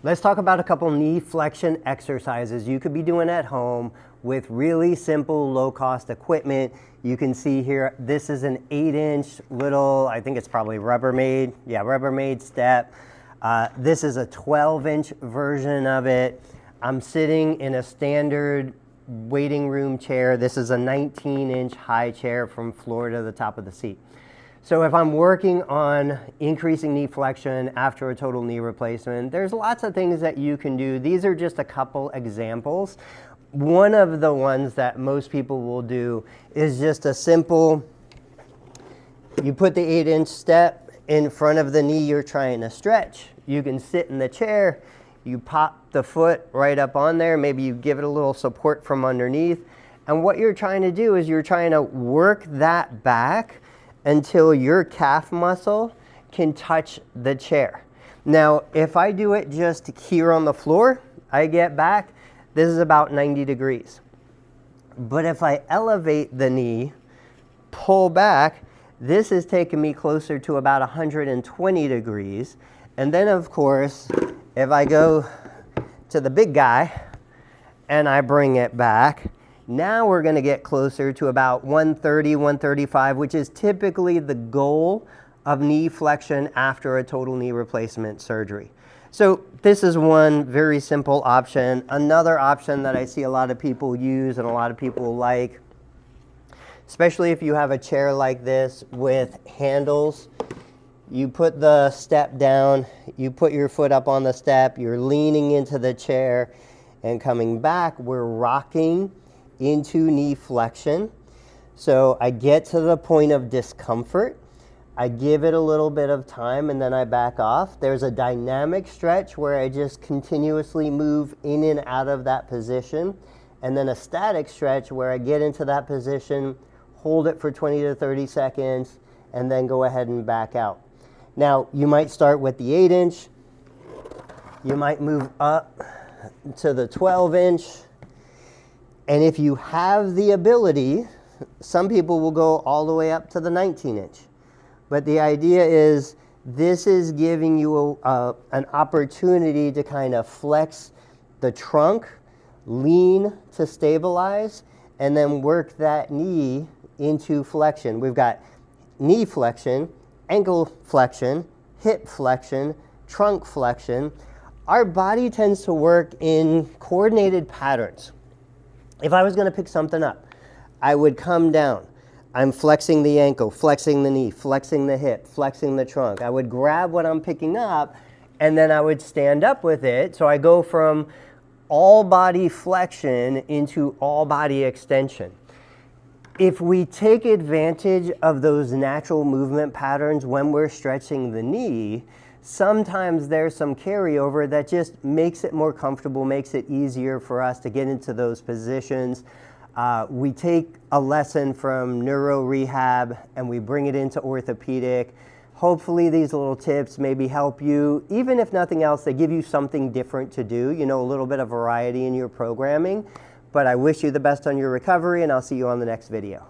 Let's talk about a couple knee flexion exercises you could be doing at home with really simple low-cost equipment. You can see here, this is an 8-inch little, I think it's probably Rubbermaid. Yeah, Rubbermaid step. This is a 12-inch version of it. I'm sitting in a standard waiting room chair. This is a 19-inch high chair from floor to the top of the seat. So if I'm working on increasing knee flexion after a total knee replacement, there's lots of things that you can do. These are just a couple examples. One of the ones that most people will do is just a simple, you put the 8-inch step in front of the knee you're trying to stretch. You can sit in the chair, you pop the foot right up on there, maybe you give it a little support from underneath. And what you're trying to do is you're trying to work that back until your calf muscle can touch the chair. Now, if I do it just here on the floor, I get back, this is about 90 degrees. But if I elevate the knee, pull back, this is taking me closer to about 120 degrees. And then of course, if I go to the big guy and I bring it back, now we're going to get closer to about 130, 135, which is typically the goal of knee flexion after a total knee replacement surgery. So this is one very simple option. Another option that I see a lot of people use and a lot of people like, especially if you have a chair like this with handles, you put the step down, you put your foot up on the step, you're leaning into the chair and coming back, we're rocking into knee flexion. So I get to the point of discomfort, I give it a little bit of time and then I back off. There's a dynamic stretch where I just continuously move in and out of that position, and then a static stretch where I get into that position, hold it for 20 to 30 seconds, and then go ahead and back out. Now, you might start with the 8-inch, you might move up to the 12-inch, and if you have the ability, some people will go all the way up to the 19-inch. But the idea is this is giving you an opportunity to kind of flex the trunk, lean to stabilize, and then work that knee into flexion. We've got knee flexion, ankle flexion, hip flexion, trunk flexion. Our body tends to work in coordinated patterns. If I was going to pick something up, I would come down. I'm flexing the ankle, flexing the knee, flexing the hip, flexing the trunk. I would grab what I'm picking up and then I would stand up with it. So I go from all body flexion into all body extension. If we take advantage of those natural movement patterns when we're stretching the knee, sometimes there's some carryover that just makes it more comfortable, makes it easier for us to get into those positions. We take a lesson from neuro rehab and we bring it into orthopedic. Hopefully these little tips maybe help you. Even if nothing else, they give you something different to do, you know, a little bit of variety in your programming. But I wish you the best on your recovery, and I'll see you on the next video.